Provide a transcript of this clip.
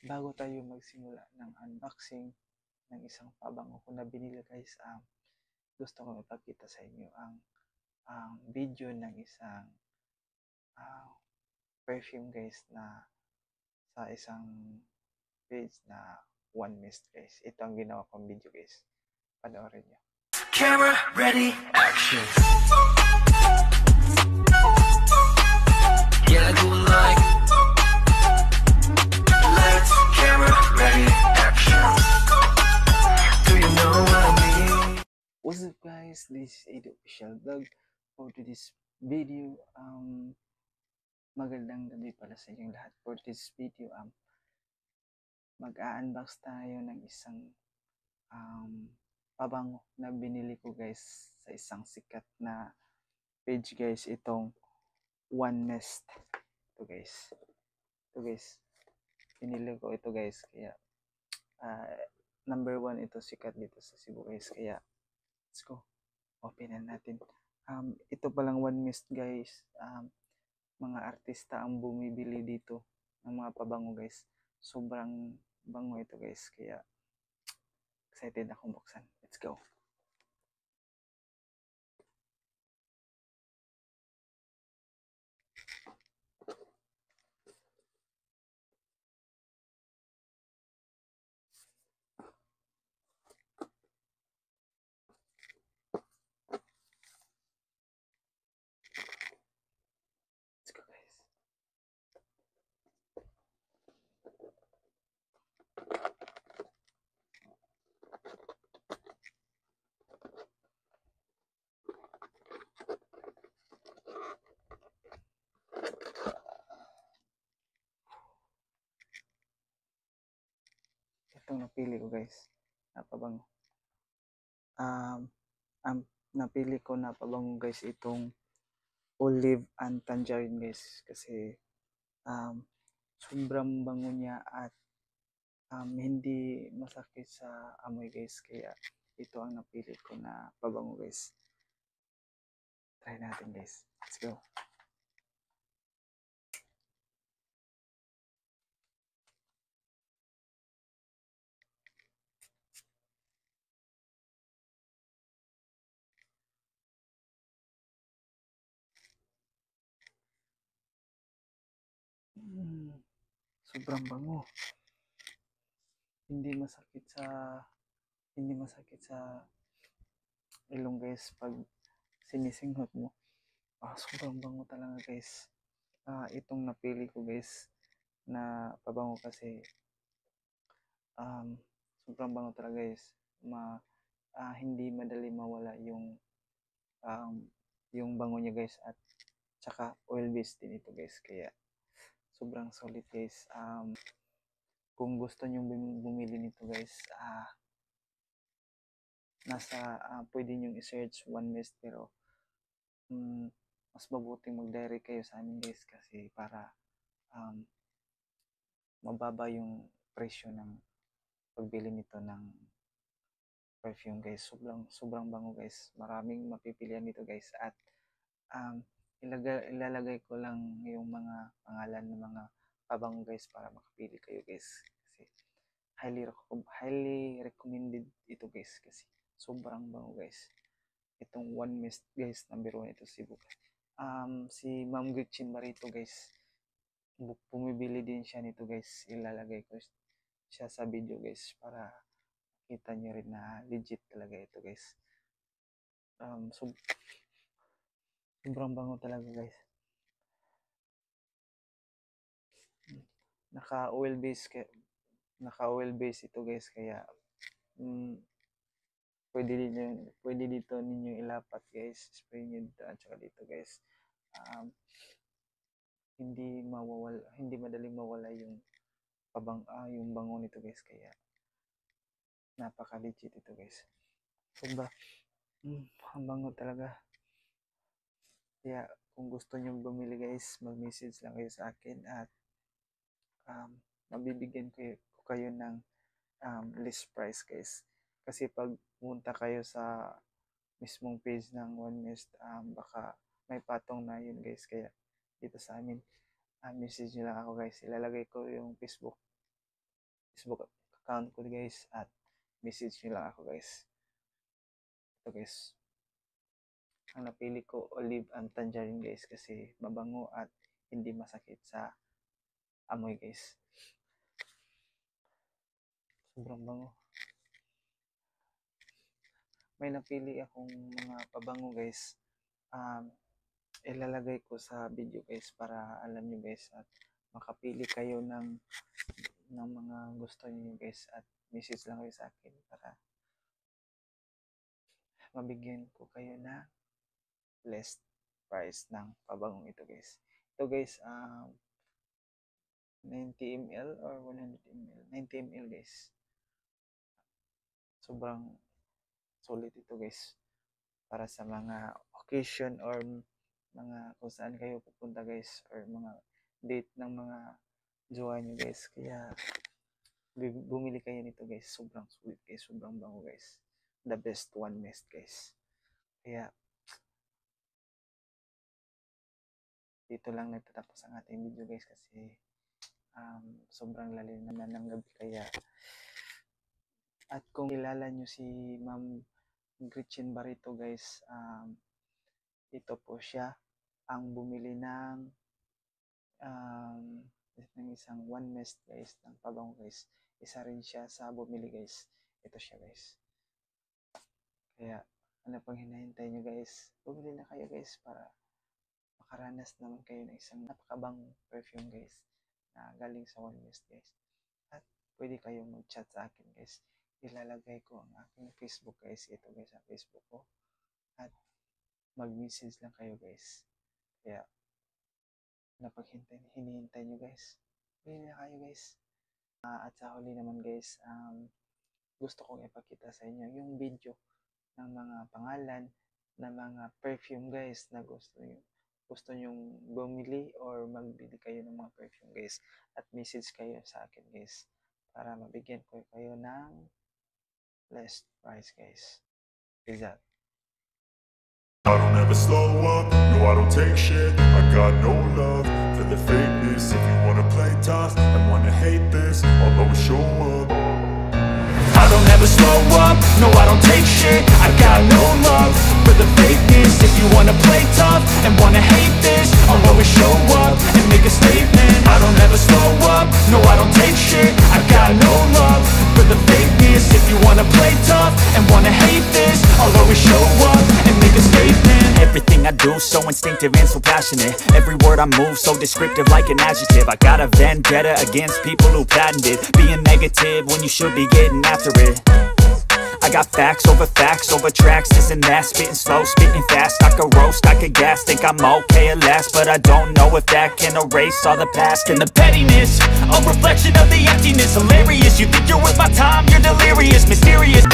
Bago tayo magsimula ng unboxing ng isang pabango ko na binili guys, gusto ko ipakita sa inyo ang video ng isang ah, perfume guys na sa isang page na One Mist guys. Ito ang ginawa kong video guys. Panoorin nyo. Camera ready, action. Yeah, I do it like. Lights, camera ready, action. Do you know what I mean? What's up guys? This is Edo Official Vlog. For this video, magandang gabi pala sa inyong lahat. For this video, mag-a-unbox tayo ng isang pabango na binili ko guys sa isang sikat na page guys. Itong One Nest. Ito guys. Pinili ko ito guys. Kaya number 1 ito, sikat dito sa Cebu guys. Kaya let's go. Openan natin. Ito palang One Mist guys. Mga artista ang bumibili dito ng mga pabango guys. Sobrang bango ito guys. Kaya excited akong buksan. Let's go. Let's go guys. Itong napili ko guys. Napabango. Napili ko na pabango guys itong olive and tangerine guys. Kasi sobrang bango niya at hindi masakit sa amoy guys. Kaya ito ang napili ko na pabango guys. Try natin guys. Let's go. Sobrang bango. Hindi masakit sa ilong guys pag sinisinghot mo. Sobrang bango talaga guys. Itong napili ko guys na pabango kasi sobrang bango talaga guys. Hindi madali mawala yung bango niya guys, at tsaka oil based din ito guys. Kaya sobrang solid guys. Kung gusto nyo bumili nito guys, pwede nyo i-search One Mist, pero mas mabuting mag-direct kayo sa amin guys, kasi para mababa yung presyo ng pagbili nito ng perfume guys. Sobrang bango guys. Maraming mapipilian nito guys, at ilalagay ko lang yung mga pangalan ng mga pabango guys para makapili kayo guys. Kasi highly recommended ito guys, kasi sobrang bango guys. Itong One Mist guys, number 1 ito Cebu. Si Ma'am Gretchen Barito guys, bumibili din siya nito guys. Ilalagay ko siya sa video guys para kita nyo rin na legit talaga ito guys. Sobrang bango talaga guys. Naka-oil base ito guys, kaya pwede dito ninyo ilapat guys. Spray nyo dito at saka dito guys. Hindi madaling mawala yung yung bango nito guys. Kaya napaka-legit ito guys. Ang bango talaga. Kaya kung gusto nyo bumili guys, mag-message lang kayo sa akin, at mabibigyan ko kayo ng list price guys. Kasi pag pumunta kayo sa mismong page ng One Mist, baka may patong na yun guys. Kaya dito sa amin, message nyo lang ako guys. Ilalagay ko yung Facebook Facebook account ko guys at message nyo lang ako guys. Ito guys. Ang napili ko olive and tangerine guys kasi mabango at hindi masakit sa amoy guys. Sobrang bango. May napili akong mga pabango guys. Ilalagay ko sa video guys para alam nyo guys at makapili kayo ng mga gusto niyo guys at message lang kayo sa akin para mabigyan ko kayo na list price ng pabangong ito guys. Ito guys 90 ml or 100 ml. 90 ml guys. Sobrang solid ito guys para sa mga occasion or mga kung saan kayo pupunta guys or mga date ng mga jowa nyo guys. Kaya bumili kayo nito guys. Sobrang sweet guys. Sobrang bango guys. The best one mist guys. Kaya dito lang nagtatapos ang ating video guys kasi sobrang lalim naman ng gabi. Kaya at kung kilala nyo si Ma'am Gretchen Barreto guys, ito po siya ang bumili ng isang one mist guys ng pabango guys. Isa rin siya sa bumili guys. Ito siya guys. Kaya ano pang hinahintay nyo guys, bumili na kayo guys para makaranas naman kayo ng isang napakabang perfume guys na galing sa one mist guys. At pwede kayong mag-chat sa akin guys. Ilalagay ko ang aking Facebook guys. Ito guys ang Facebook ko. At mag-message lang kayo guys. Kaya hinihintay nyo guys. Bili na kayo guys. At sa huli naman guys, gusto kong ipakita sa inyo yung video ng mga pangalan ng mga perfume guys na gusto nyong bumili or magbili kayo ng mga perfume guys. At message kayo sa akin guys para mabigyan ko kayo ng list price guys. Is that? I don't ever slow up, no I don't take shit. I got no love for the fakeness. If you wanna play tough and wanna hate this, I'll always show up. I don't ever slow up, no I don't take shit. I got no love for the fakeness. If you wanna play tough and wanna hate this, I'll always show up and make a statement. I don't ever slow up, no I don't take shit. I got no love for the fakeness. If you wanna play tough and wanna hate this, I'll always show up and make a statement. Everything I do so instinctive and so passionate. Every word I move so descriptive like an adjective. I got a vendetta against people who patented being negative when you should be getting after it. I got facts over tracks, this and that. Spitting slow, spitting fast. I could roast, I could gas. Think I'm okay at last, but I don't know if that can erase all the past. And the pettiness, a reflection of the emptiness. Hilarious, you think you're worth my time, you're delirious. Mysterious.